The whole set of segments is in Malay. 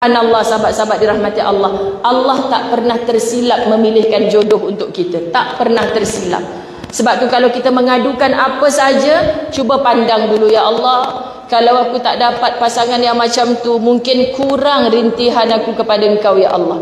Allah, sahabat-sahabat dirahmati Allah, Allah tak pernah tersilap memilihkan jodoh untuk kita. Tak pernah tersilap. Sebab tu kalau kita mengadukan apa saja, cuba pandang dulu, ya Allah, kalau aku tak dapat pasangan yang macam tu, mungkin kurang rintihan aku kepada Engkau, ya Allah.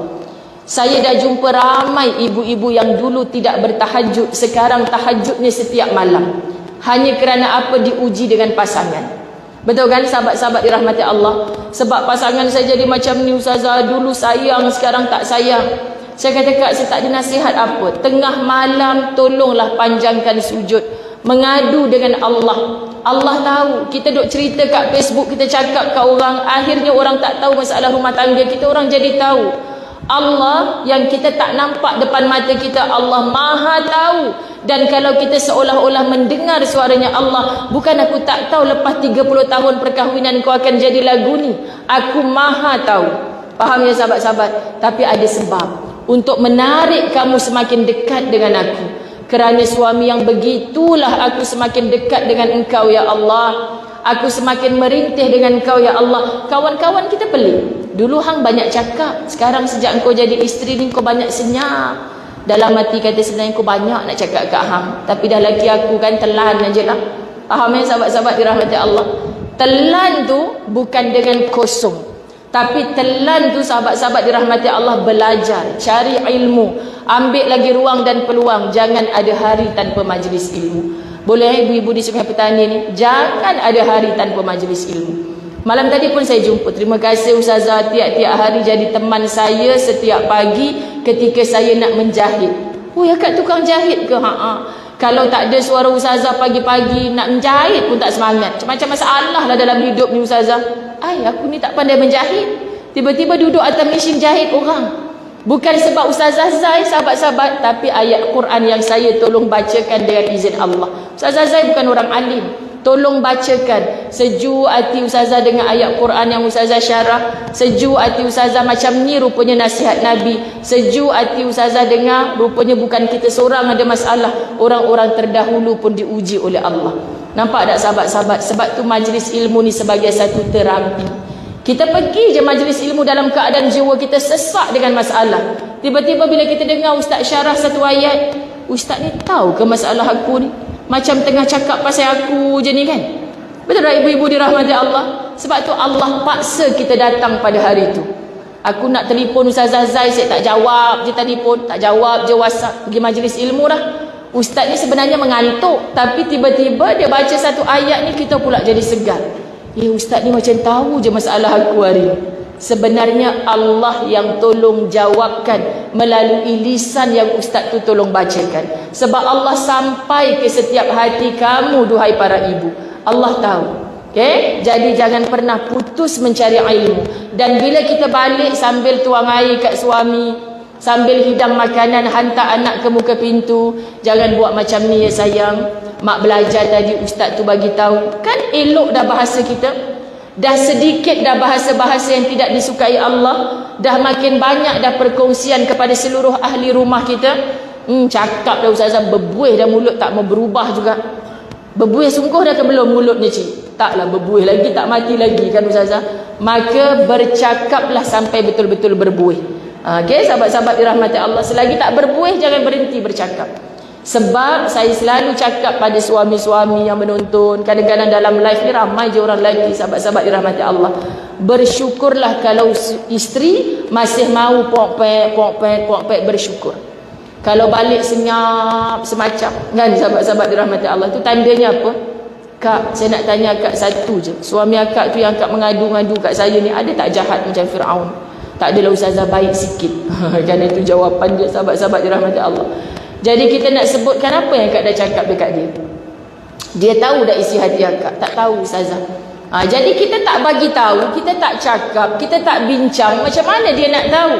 Saya dah jumpa ramai ibu-ibu yang dulu tidak bertahajud, sekarang tahajudnya setiap malam. Hanya kerana apa? Diuji dengan pasangan. Betul kan sahabat-sahabat dirahmati Allah? Sebab pasangan saya jadi macam ni ustazah, dulu sayang sekarang tak sayang. Saya kata, Kak, saya tak ada nasihat apa. Tengah malam tolonglah panjangkan sujud, mengadu dengan Allah. Allah tahu. Kita duk cerita kat Facebook, kita cakap kat orang, akhirnya orang tak tahu masalah rumah tangga kita, orang jadi tahu. Allah yang kita tak nampak depan mata kita, Allah Maha tahu. Dan kalau kita seolah-olah mendengar suaranya Allah, bukan aku tak tahu lepas 30 tahun perkahwinan kau akan jadi lagu ni. Aku Maha tahu. Faham ya sahabat-sahabat? Tapi ada sebab untuk menarik kamu semakin dekat dengan aku. Kerana suami yang begitulah aku semakin dekat dengan engkau, ya Allah. Aku semakin merintih dengan engkau, ya Allah. Kawan-kawan kita pelik. Dulu hang banyak cakap, sekarang sejak engkau jadi isteri ni kau banyak senyap. Dalam hati kata sebenarnya kau banyak nak cakap kat hang, tapi dah laki aku kan telan aje lah. Faham ya sahabat-sahabat dirahmati Allah? Telan tu bukan dengan kosong, tapi telan tu sahabat-sahabat dirahmati Allah belajar, cari ilmu, ambil lagi ruang dan peluang. Jangan ada hari tanpa majlis ilmu. Boleh ibu-ibu di Sungai Petani ni, jangan ada hari tanpa majlis ilmu. Malam tadi pun saya jumpa. Terima kasih Ustazah, tiap-tiap hari jadi teman saya setiap pagi ketika saya nak menjahit. Oh ya Kak, tukang jahit ke? Kalau tak ada suara Ustazah pagi-pagi nak menjahit pun tak semangat. Macam masalah lah dalam hidup ni Ustazah. Aku ni tak pandai menjahit. Tiba-tiba duduk atas mesin jahit orang. Bukan sebab Ustazah Zai, sahabat-sahabat, tapi ayat Quran yang saya tolong bacakan dengan izin Allah. Ustazah Zai bukan orang alim. Tolong bacakan. Sejuk hati Ustazah dengan ayat Quran yang Ustazah syarah. Sejuk hati Ustazah macam ni rupanya nasihat Nabi. Sejuk hati Ustazah dengar rupanya bukan kita seorang ada masalah. Orang-orang terdahulu pun diuji oleh Allah. Nampak tak sahabat-sahabat? Sebab tu majlis ilmu ni sebagai satu terapi. Kita pergi je majlis ilmu dalam keadaan jiwa kita sesak dengan masalah. Tiba-tiba bila kita dengar Ustaz syarah satu ayat, Ustaz ni tahu ke masalah aku ni? Macam tengah cakap pasal aku je ni kan? Betul tak ibu-ibu dirahmati Allah? Sebab tu Allah paksa kita datang pada hari itu. Aku nak telefon Ustazah Zai, saya tak jawab je telefon, tak jawab je WhatsApp, pergi majlis ilmu dah. Ustaz ni sebenarnya mengantuk, tapi tiba-tiba dia baca satu ayat ni, kita pula jadi segar. Ustaz ni macam tahu je masalah aku hari ni. Sebenarnya Allah yang tolong jawabkan melalui lisan yang Ustaz tu tolong bacakan. Sebab Allah sampai ke setiap hati kamu, duhai para ibu. Allah tahu. Okay? Jadi jangan pernah putus mencari ilmu. Dan bila kita balik sambil tuang air kat suami, sambil hidang makanan, hantar anak ke muka pintu, jangan buat macam ni ya sayang. Mak belajar tadi Ustaz tu bagi tahu. Kan elok dah bahasa kita. Dah sedikit dah bahasa-bahasa yang tidak disukai Allah. Dah makin banyak dah perkongsian kepada seluruh ahli rumah kita. Cakap dah Ustazah, berbuih dah mulut tak mau berubah juga. Berbuih sungguh dah ke belum mulutnya cik? Taklah berbuih lagi, tak mati lagi kan Ustazah. Maka bercakaplah sampai betul-betul berbuih. Okay, sahabat-sahabat dirahmati Allah, selagi tak berbuih jangan berhenti bercakap. Sebab saya selalu cakap pada suami-suami yang menonton, kadang-kadang dalam live ni ramai je orang lelaki, sahabat-sahabat dirahmati Allah. Bersyukurlah kalau isteri masih mau pok-pek bersyukur. Kalau balik senyap semacam kan sahabat-sahabat dirahmati Allah, tu tandanya apa? Kak, saya nak tanya Kak satu je. Suami akak tu yang Kak mengadu-ngadu kat saya ni, ada tak jahat macam Fir'aun? Tak adalah Ustazah, baik sikit. Kan itu jawapan dia, sahabat-sahabat dirahmati Allah. Jadi kita nak sebutkan apa yang Kak dah cakap dekat dia. Dia tahu dah isi hati akak? Tak tahu Ustazah. Jadi kita tak bagi tahu, kita tak cakap, kita tak bincang, macam mana dia nak tahu?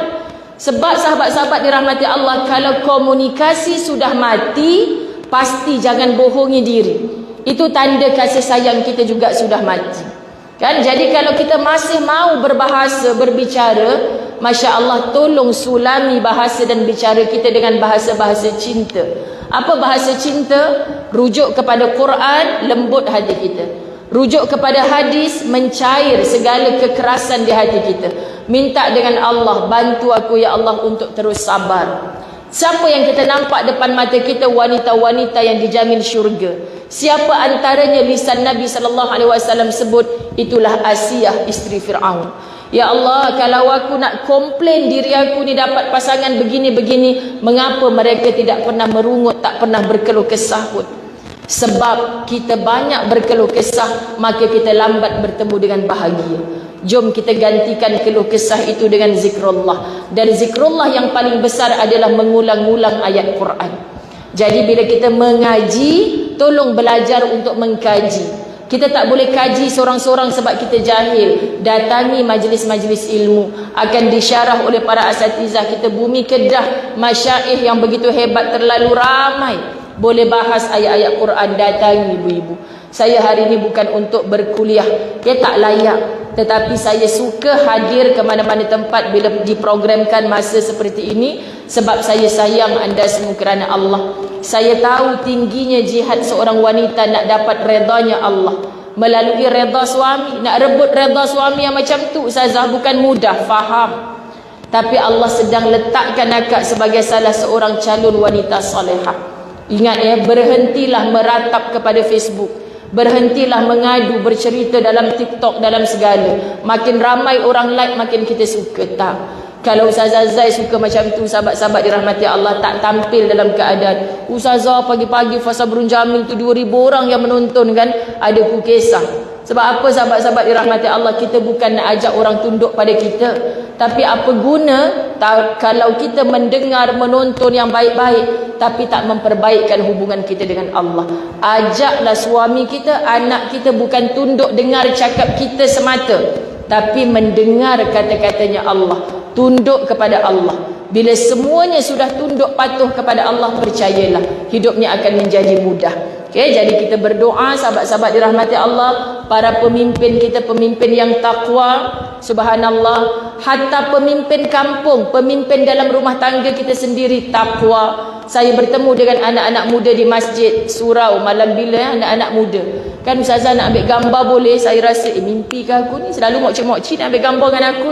Sebab sahabat-sahabat dirahmati Allah, kalau komunikasi sudah mati, pasti jangan bohongi diri. Itu tanda kasih sayang kita juga sudah mati. Kan? Jadi kalau kita masih mau berbahasa, berbicara, Masya Allah, tolong sulami bahasa dan bicara kita dengan bahasa-bahasa cinta. Apa bahasa cinta? Rujuk kepada Quran, lembut hati kita. Rujuk kepada hadis, mencair segala kekerasan di hati kita. Minta dengan Allah, bantu aku ya Allah untuk terus sabar. Siapa yang kita nampak depan mata kita? Wanita-wanita yang dijamin syurga. Siapa antaranya lisan Nabi SAW sebut? Itulah Asiyah, isteri Fir'aun. Ya Allah, kalau aku nak komplain diri aku ni dapat pasangan begini-begini, mengapa mereka tidak pernah merungut, tak pernah berkeluh kesah pun? Sebab kita banyak berkeluh kesah, maka kita lambat bertemu dengan bahagia. Jom kita gantikan keluh kesah itu dengan zikrullah. Dan zikrullah yang paling besar adalah mengulang-ulang ayat Quran. Jadi bila kita mengaji, tolong belajar untuk mengkaji. Kita tak boleh kaji seorang-seorang sebab kita jahil. Datangi majlis-majlis ilmu, akan disyarah oleh para asatizah kita. Bumi Kedah, masyaikh yang begitu hebat, terlalu ramai, boleh bahas ayat-ayat Quran. Datangi ibu-ibu. Saya hari ini bukan untuk berkuliah, tak layak. Tetapi saya suka hadir ke mana-mana tempat bila diprogramkan masa seperti ini. Sebab saya sayang anda semua kerana Allah. Saya tahu tingginya jihad seorang wanita nak dapat redanya Allah melalui reda suami. Nak rebut reda suami yang macam tu, Ustazah, bukan mudah, faham. Tapi Allah sedang letakkan akak sebagai salah seorang calon wanita salihah. Ingat ya, berhentilah meratap kepada Facebook. Berhentilah mengadu, bercerita dalam TikTok, dalam segala. Makin ramai orang like, makin kita suka. Tak. Kalau Ustazah Zai suka macam tu, sahabat-sahabat dirahmati Allah, tak tampil dalam keadaan Ustazah pagi-pagi Fasa Brun Jamil tu 2,000 orang yang menonton kan, ada ku kisah. Sebab apa sahabat-sahabat dirahmati Allah? Kita bukan nak ajak orang tunduk pada kita. Tapi apa guna kalau kita mendengar, menonton yang baik-baik tapi tak memperbaikkan hubungan kita dengan Allah. Ajaklah suami kita, anak kita bukan tunduk dengar cakap kita semata, tapi mendengar kata-katanya Allah, tunduk kepada Allah. Bila semuanya sudah tunduk patuh kepada Allah, percayalah hidupnya akan menjadi mudah. Okay, jadi kita berdoa sahabat-sahabat dirahmati Allah, para pemimpin kita, pemimpin yang takwa, subhanallah, hatta pemimpin kampung, pemimpin dalam rumah tangga kita sendiri takwa. Saya bertemu dengan anak-anak muda di masjid surau malam bila anak-anak muda. Kan Ustazah nak ambil gambar boleh? Saya rasa mimpi ke aku ni? Selalu mokcik-mokcik nak ambil gambar dengan aku.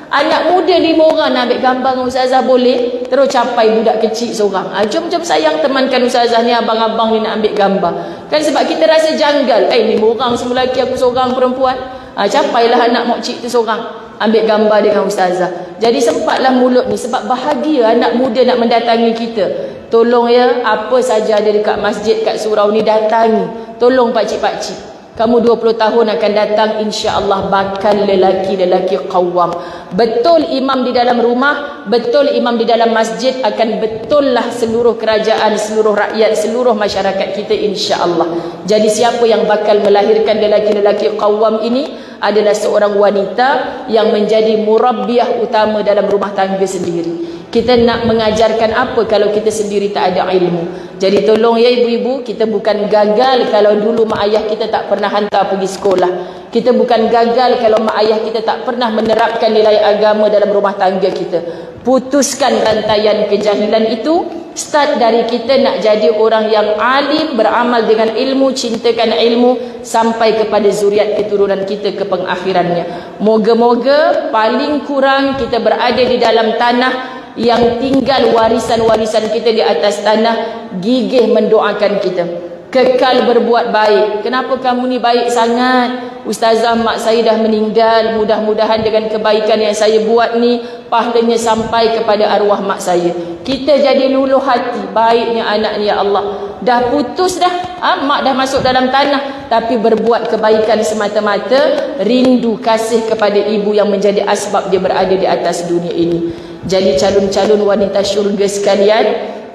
Anak muda 5 orang nak ambil gambar dengan Ustazah boleh? Terus capai budak kecil seorang. Jom-jom sayang temankan Ustazah ni, abang-abang ni nak ambil gambar. Kan sebab kita rasa janggal. 5 orang semua lelaki, aku seorang perempuan. Capailah anak mokcik tu seorang ambil gambar dengan Ustazah. Jadi sempatlah mulut ni, sebab bahagia anak muda nak mendatangi kita. Tolong ya, apa saja ada dekat masjid, kat surau ni datangi. Tolong pakcik-pakcik. Kamu 20 tahun akan datang, insya-Allah bakal lelaki-lelaki qawwam. Betul imam di dalam rumah, betul imam di dalam masjid, akan betullah seluruh kerajaan, seluruh rakyat, seluruh masyarakat kita insya-Allah. Jadi siapa yang bakal melahirkan lelaki-lelaki qawwam ini adalah seorang wanita yang menjadi murabbiyah utama dalam rumah tangga sendiri. Kita nak mengajarkan apa kalau kita sendiri tak ada ilmu? Jadi tolong ya ibu-ibu, kita bukan gagal kalau dulu mak ayah kita tak pernah hantar pergi sekolah. Kita bukan gagal kalau mak ayah kita tak pernah menerapkan nilai agama dalam rumah tangga kita. Putuskan rantaian kejahilan itu. Start dari kita nak jadi orang yang alim, beramal dengan ilmu, cintakan ilmu sampai kepada zuriat keturunan kita ke pengakhirannya. Moga-moga paling kurang kita berada di dalam tanah yang tinggal warisan-warisan kita di atas tanah gigih mendoakan kita, kekal berbuat baik. Kenapa kamu ni baik sangat? Ustazah, mak saya dah meninggal. Mudah-mudahan dengan kebaikan yang saya buat ni, pahalanya sampai kepada arwah mak saya. Kita jadi luluh hati. Baiknya anak ni ya Allah. Dah putus dah, mak dah masuk dalam tanah, tapi berbuat kebaikan semata-mata rindu kasih kepada ibu yang menjadi asbab dia berada di atas dunia ini. Jadi calon-calon wanita syurga sekalian,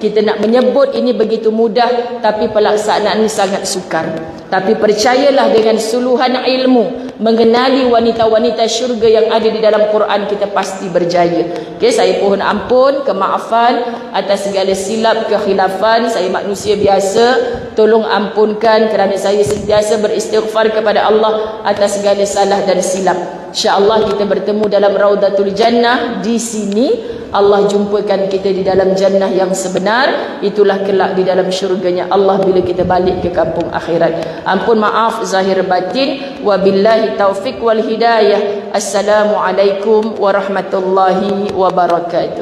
kita nak menyebut ini begitu mudah, tapi pelaksanaan ini sangat sukar. Tapi percayalah dengan suluhan ilmu, mengenali wanita-wanita syurga yang ada di dalam Quran, kita pasti berjaya. Okay, saya pohon ampun, kemaafan atas segala silap, kekhilafan. Saya manusia biasa, tolong ampunkan kerana saya sentiasa beristighfar kepada Allah atas segala salah dan silap. InsyaAllah kita bertemu dalam Raudatul Jannah di sini Allah jumpakan kita di dalam jannah yang sebenar. Itulah kelak di dalam syurganya Allah bila kita balik ke kampung akhirat. Ampun maaf zahir batin. Wabillahi taufiq wal hidayah. Assalamualaikum warahmatullahi wabarakatuh.